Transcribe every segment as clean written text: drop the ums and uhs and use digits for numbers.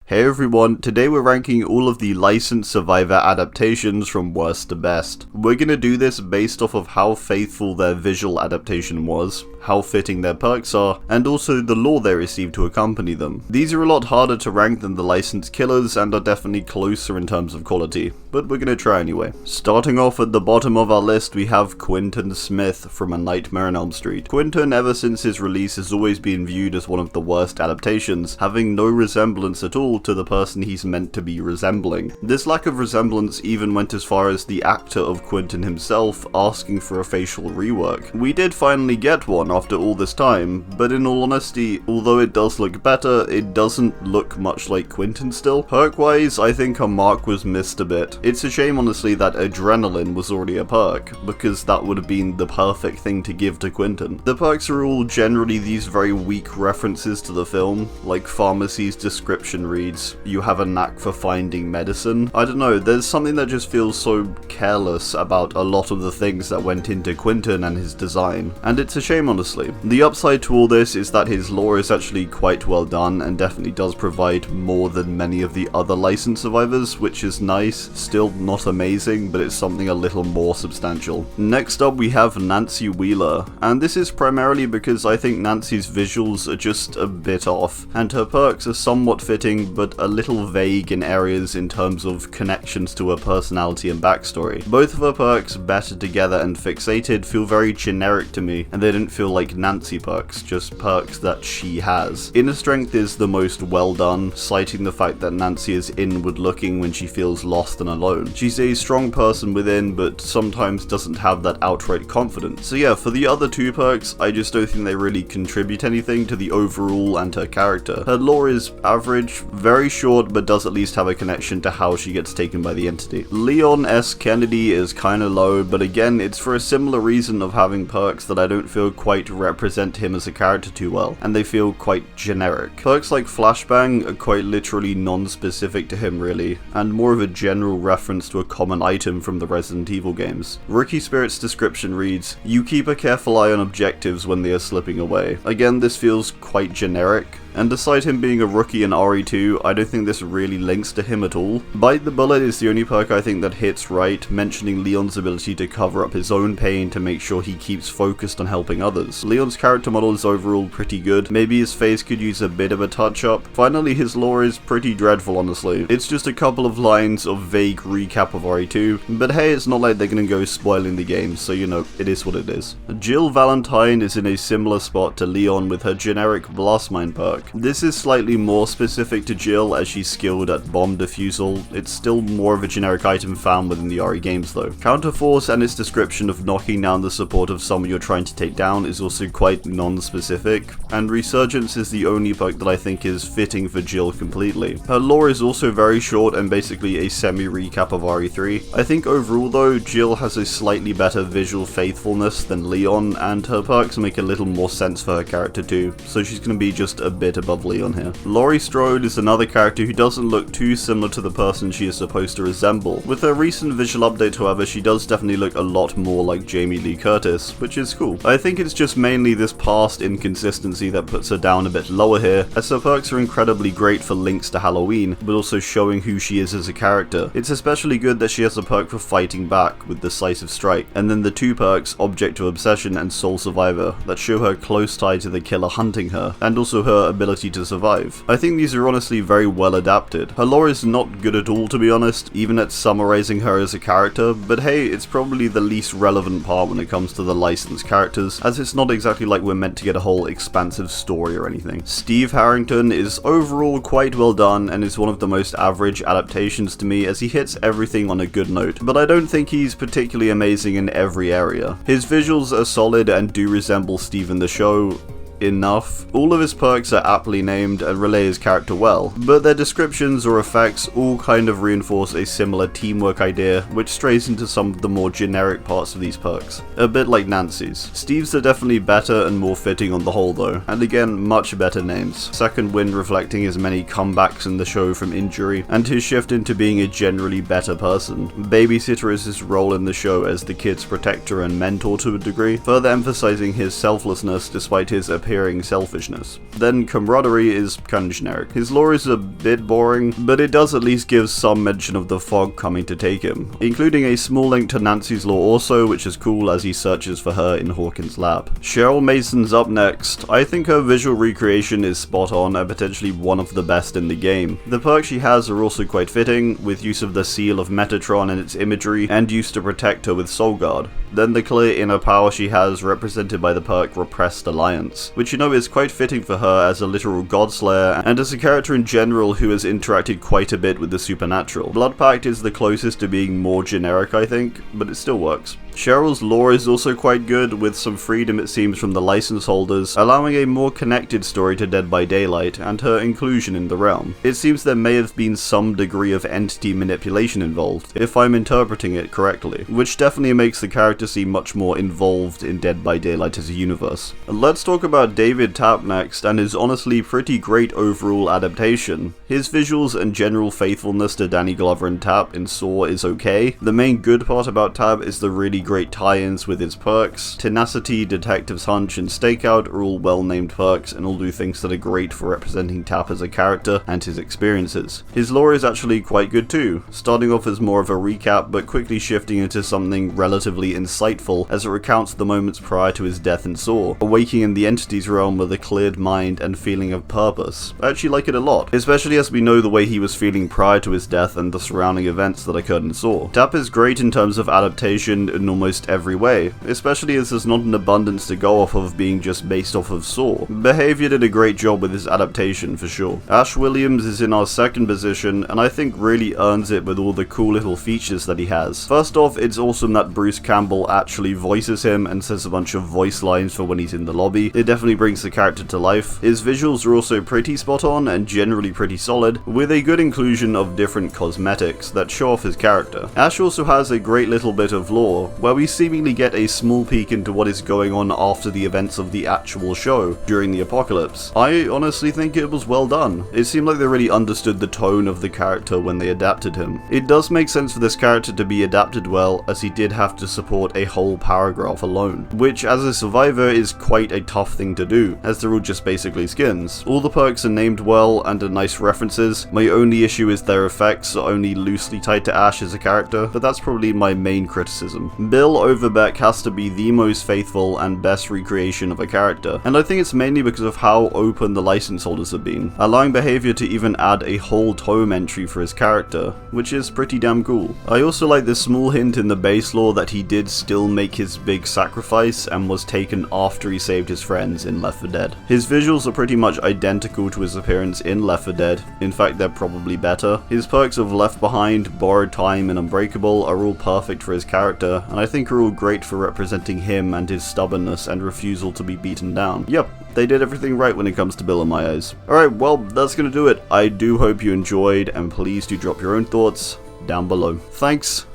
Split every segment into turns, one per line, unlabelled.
Hey everyone, today we're ranking all of the licensed Survivor adaptations from worst to best. We're gonna do this based off of how faithful their visual adaptation was, how fitting their perks are, and also the lore they received to accompany them. These are a lot harder to rank than the licensed killers and are definitely closer in terms of quality, but we're gonna try anyway. Starting off at the bottom of our list, we have Quinton Smith from A Nightmare on Elm Street. Quinton, ever since his release, has always been viewed as one of the worst adaptations, having no resemblance at all to the person he's meant to be resembling. This lack of resemblance even went as far as the actor of Quinton himself asking for a facial rework. We did finally get one after all this time, but in all honesty, although it does look better, it doesn't look much like Quinton still. Perk-wise, I think a mark was missed a bit. It's a shame honestly that Adrenaline was already a perk, because that would have been the perfect thing to give to Quinton. The perks are all generally these very weak references to the film, like Pharmacy's description reads, "You have a knack for finding medicine." I don't know, there's something that just feels so careless about a lot of the things that went into Quinton and his design, and it's a shame honestly. The upside to all this is that his lore is actually quite well done and definitely does provide more than many of the other licensed survivors, which is nice. Still not amazing, but it's something a little more substantial. Next up we have Nancy Wheeler, and this is primarily because I think Nancy's visuals are just a bit off, and her perks are somewhat fitting but a little vague in areas in terms of connections to her personality and backstory. Both of her perks, Better Together and Fixated, feel very generic to me, and they didn't feel like Nancy perks, just perks that she has. Inner Strength is the most well done, citing the fact that Nancy is inward looking when she feels lost and alone. She's a strong person within, but sometimes doesn't have that outright confidence. So yeah, for the other two perks, I just don't think they really contribute anything to the overall and her character. Her lore is average, very short, but does at least have a connection to how she gets taken by the entity. Leon S. Kennedy is kinda low, but again, it's for a similar reason of having perks that I don't feel quite represent him as a character too well, and they feel quite generic. Perks like Flashbang are quite literally non-specific to him really, and more of a general reference to a common item from the Resident Evil games. Rookie Spirit's description reads, "You keep a careful eye on objectives when they are slipping away." Again, this feels quite generic, and aside him being a rookie in RE2, I don't think this really links to him at all. Bite the Bullet is the only perk I think that hits right, mentioning Leon's ability to cover up his own pain to make sure he keeps focused on helping others. Leon's character model is overall pretty good, maybe his face could use a bit of a touch-up. Finally, his lore is pretty dreadful honestly. It's just a couple of lines of vague recap of RE2, but hey, it's not like they're gonna go spoiling the game, so you know, it is what it is. Jill Valentine is in a similar spot to Leon with her generic Blastmine perk. This is slightly more specific to Jill as she's skilled at bomb defusal. It's still more of a generic item found within the RE games though. Counterforce and its description of knocking down the support of someone you're trying to take down is also quite non-specific, and Resurgence is the only perk that I think is fitting for Jill completely. Her lore is also very short and basically a semi-recap of RE3. I think overall though, Jill has a slightly better visual faithfulness than Leon, and her perks make a little more sense for her character too, so she's gonna be just a bit above Leon here. Laurie Strode is another character who doesn't look too similar to the person she is supposed to resemble. With her recent visual update however, she does definitely look a lot more like Jamie Lee Curtis, which is cool. I think it's just mainly this past inconsistency that puts her down a bit lower here, as her perks are incredibly great for links to Halloween, but also showing who she is as a character. It's especially good that she has a perk for fighting back with Decisive Strike, and then the two perks, Object of Obsession and Sole Survivor, that show her close tie to the killer hunting her, and also her ability to survive. I think these are honestly very well adapted. Her lore is not good at all to be honest, even at summarizing her as a character, but hey, it's probably the least relevant part when it comes to the licensed characters, as it's not exactly like we're meant to get a whole expansive story or anything. Steve Harrington is overall quite well done and is one of the most average adaptations to me, as he hits everything on a good note, but I don't think he's particularly amazing in every area. His visuals are solid and do resemble Steve in the show enough. All of his perks are aptly named and relay his character well, but their descriptions or effects all kind of reinforce a similar teamwork idea, which strays into some of the more generic parts of these perks, a bit like Nancy's. Steve's are definitely better and more fitting on the whole though, and again much better names. Second Wind reflecting his many comebacks in the show from injury, and his shift into being a generally better person. Babysitter is his role in the show as the kid's protector and mentor to a degree, further emphasizing his selflessness despite his appearance appearing selfishness. Then camaraderie is kinda generic. His lore is a bit boring, but it does at least give some mention of the fog coming to take him, including a small link to Nancy's lore also, which is cool as he searches for her in Hawkins' lab. Cheryl Mason's up next. I think her visual recreation is spot on and potentially one of the best in the game. The perks she has are also quite fitting, with use of the seal of Metatron and its imagery, and use to protect her with Soul Guard. Then the clear inner power she has, represented by the perk Repressed Alliance, which you know is quite fitting for her as a literal godslayer and as a character in general who has interacted quite a bit with the supernatural. Blood Pact is the closest to being more generic, I think, but it still works. Cheryl's lore is also quite good, with some freedom it seems from the license holders, allowing a more connected story to Dead by Daylight and her inclusion in the realm. It seems there may have been some degree of entity manipulation involved, if I'm interpreting it correctly, which definitely makes the character seem much more involved in Dead by Daylight as a universe. Let's talk about David Tapp next, and his honestly pretty great overall adaptation. His visuals and general faithfulness to Danny Glover and Tapp in Saw is okay. The main good part about Tapp is the really great tie-ins with his perks. Tenacity, Detective's Hunch, and Stakeout are all well-named perks and all do things that are great for representing Tapp as a character and his experiences. His lore is actually quite good too, starting off as more of a recap but quickly shifting into something relatively insightful as it recounts the moments prior to his death in Saw, awaking in the entity's realm with a cleared mind and feeling of purpose. I actually like it a lot, especially as we know the way he was feeling prior to his death and the surrounding events that occurred in Saw. Tapp is great in terms of adaptation in almost every way, especially as there's not an abundance to go off of being just based off of Saw. Behavior did a great job with his adaptation for sure. Ash Williams is in our second position, and I think really earns it with all the cool little features that he has. First off, it's awesome that Bruce Campbell actually voices him and says a bunch of voice lines for when he's in the lobby. It definitely brings the character to life. His visuals are also pretty spot on and generally pretty solid, with a good inclusion of different cosmetics that show off his character. Ash also has a great little bit of lore, where we seemingly get a small peek into what is going on after the events of the actual show during the apocalypse. I honestly think it was well done. It seemed like they really understood the tone of the character when they adapted him. It does make sense for this character to be adapted well, as he did have to support a whole paragraph alone, which as a survivor is quite a tough thing to do, as they're all just basically skins. All the perks are named well and are nice references. My only issue is their effects are only loosely tied to Ash as a character, but that's probably my main criticism. Bill Overbeck has to be the most faithful and best recreation of a character, and I think it's mainly because of how open the license holders have been, allowing Behavior to even add a whole tome entry for his character, which is pretty damn cool. I also like the small hint in the base lore that he did still make his big sacrifice and was taken after he saved his friends in Left 4 Dead. His visuals are pretty much identical to his appearance in Left 4 Dead, in fact they're probably better. His perks of Left Behind, Borrowed Time, and Unbreakable are all perfect for his character, and I think are all great for representing him and his stubbornness and refusal to be beaten down. Yep, they did everything right when it comes to Bill in my eyes. Alright, well, that's gonna do it. I do hope you enjoyed, and please do drop your own thoughts down below. Thanks,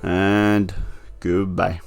and goodbye.